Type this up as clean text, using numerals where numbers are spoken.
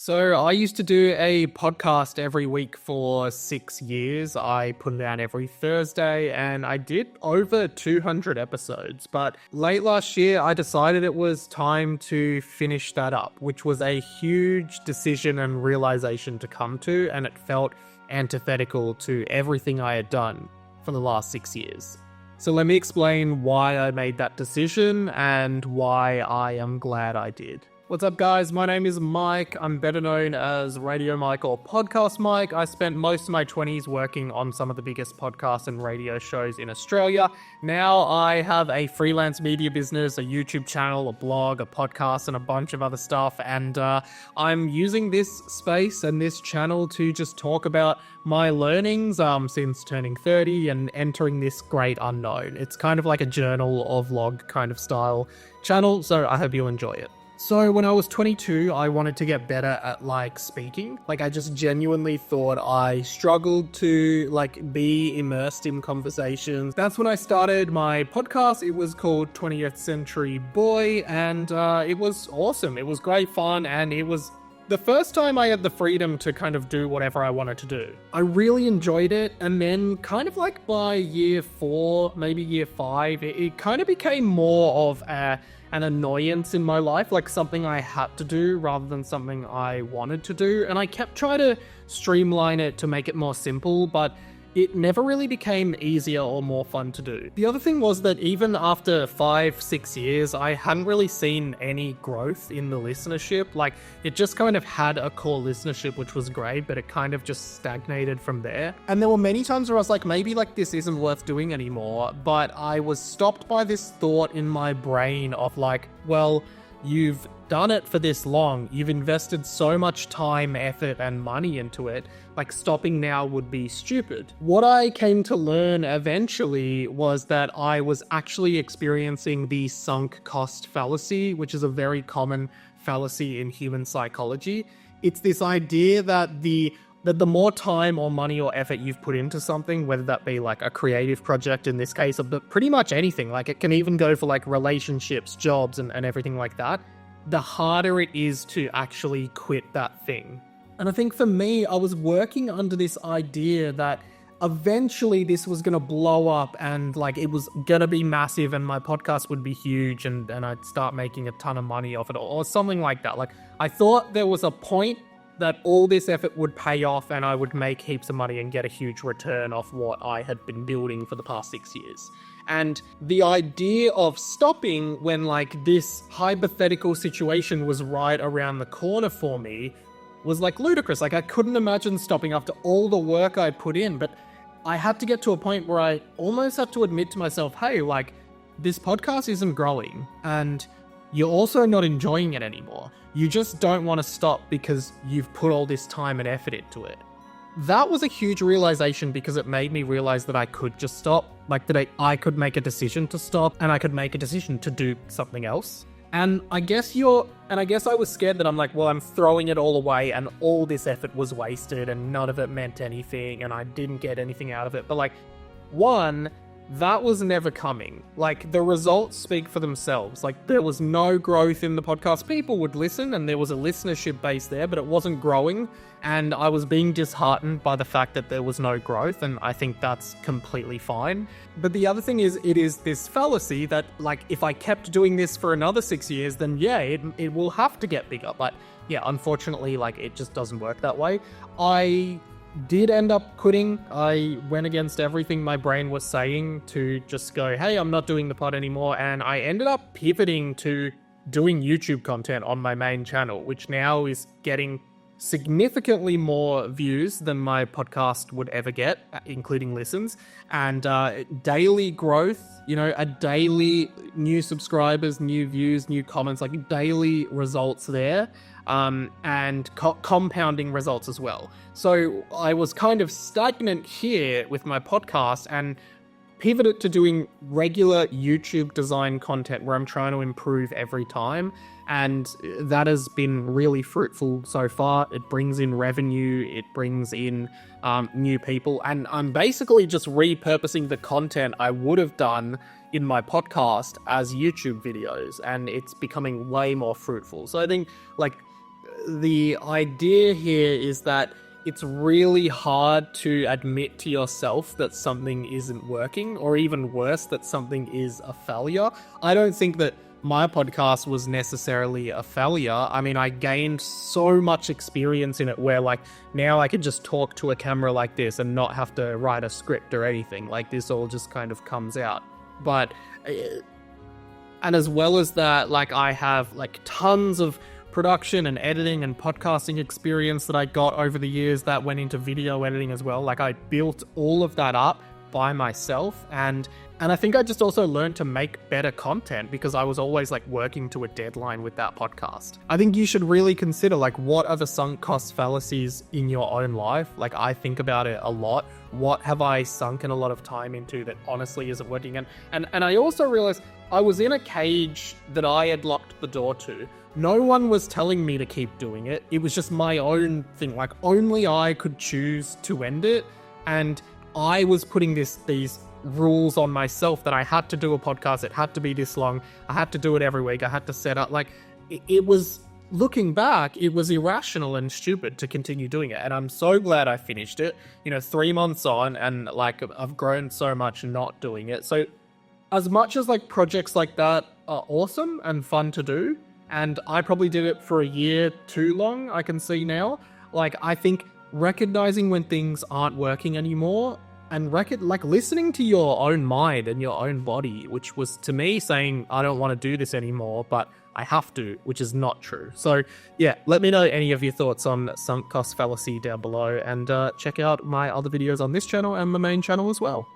So I used to do a podcast every week for 6 years. I put it out every Thursday and I did over 200 episodes. But late last year, I decided it was time to finish that up, which was a huge decision and realization to come to. And it felt antithetical to everything I had done for the last 6 years. So let me explain why I made that decision and why I am glad I did. What's up, guys? My name is Mike. I'm better known as Radio Mike or Podcast Mike. I spent most of my 20s working on some of the biggest podcasts and radio shows in Australia. Now I have a freelance media business, a YouTube channel, a blog, a podcast, and a bunch of other stuff. And I'm using this space and this channel to just talk about my learnings since turning 30 and entering this great unknown. It's kind of like a journal or vlog kind of style channel, so I hope you enjoy it. So when I was 22, I wanted to get better at speaking. I just genuinely thought I struggled to be immersed in conversations. That's when I started my podcast. It was called 20th Century Boy, and it was awesome. It was great fun, and it was the first time I had the freedom to kind of do whatever I wanted to do. I really enjoyed it, and then kind of by year 4, maybe year 5, it kind of became more of an annoyance in my life, something I had to do rather than something I wanted to do. And I kept trying to streamline it to make it more simple, but it never really became easier or more fun to do. The other thing was that even after 5-6 years, I hadn't really seen any growth in the listenership. It just kind of had a core listenership, which was great, but it kind of just stagnated from there. And there were many times where I was like, maybe this isn't worth doing anymore. But I was stopped by this thought in my brain of well, you've done it for this long. You've invested so much time, effort, and money into it. Stopping now would be stupid. What I came to learn eventually was that I was actually experiencing the sunk cost fallacy, which is a very common fallacy in human psychology. It's this idea that the more time or money or effort you've put into something, whether that be a creative project in this case, but pretty much anything, it can even go for relationships, jobs, and everything like that, the harder it is to actually quit that thing. And I think for me, I was working under this idea that eventually this was going to blow up and it was going to be massive and my podcast would be huge and I'd start making a ton of money off it or something like that. I thought there was a point that all this effort would pay off and I would make heaps of money and get a huge return off what I had been building for the past 6 years. And the idea of stopping when this hypothetical situation was right around the corner for me was ludicrous. I couldn't imagine stopping after all the work I'd put in, but I had to get to a point where I almost had to admit to myself, hey, this podcast isn't growing and you're also not enjoying it anymore. You just don't want to stop because you've put all this time and effort into it. That was a huge realization because it made me realize that I could just stop, that I could make a decision to stop and I could make a decision to do something else. And I guess I was scared that I'm throwing it all away and all this effort was wasted and none of it meant anything and I didn't get anything out of it. But one, that was never coming. The results speak for themselves. There was no growth in the podcast. People would listen and there was a listenership base there, but it wasn't growing. And I was being disheartened by the fact that there was no growth. And I think that's completely fine. But the other thing is, it is this fallacy that if I kept doing this for another 6 years, then yeah, it will have to get bigger. But yeah, unfortunately, it just doesn't work that way. I did end up quitting. I went against everything my brain was saying to just go, hey, I'm not doing the pod anymore. And I ended up pivoting to doing YouTube content on my main channel, which now is getting significantly more views than my podcast would ever get, including listens, and daily growth, a daily new subscribers, new views, new comments, daily results there. And compounding results as well. So I was kind of stagnant here with my podcast and pivoted to doing regular YouTube design content where I'm trying to improve every time. And that has been really fruitful so far. It brings in revenue, it brings in new people, and I'm basically just repurposing the content I would have done in my podcast as YouTube videos, and it's becoming way more fruitful. So I think the idea here is that it's really hard to admit to yourself that something isn't working, or even worse, that something is a failure. I don't think that my podcast was necessarily a failure. I mean, I gained so much experience in it where, like, now I can just talk to a camera like this and not have to write a script or anything. Like, this all just kind of comes out. But, and as well as that, like, I have, like, tons of production and editing and podcasting experience that I got over the years that went into video editing as well. Like, I built all of that up by myself, and I think I just also learned to make better content because I was always like working to a deadline with that podcast. I think you should really consider, like, what are the sunk cost fallacies in your own life? Like, I think about it a lot. What have I sunken a lot of time into that honestly isn't working? And I also realized I was in a cage that I had locked the door to. No one was telling me to keep doing it. It was just my own thing. Like, only I could choose to end it. And I was putting these rules on myself that I had to do a podcast. It had to be this long. I had to do it every week. I had to set up, like, it was, looking back, it was irrational and stupid to continue doing it. And I'm so glad I finished it, 3 months on, and like, I've grown so much not doing it. So as much as like projects like that are awesome and fun to do, and I probably did it for a year too long, I can see now, like, I think recognizing when things aren't working anymore, and listening to your own mind and your own body, which was to me saying, I don't want to do this anymore, but I have to, which is not true. So yeah, let me know any of your thoughts on sunk cost fallacy down below, and check out my other videos on this channel and my main channel as well.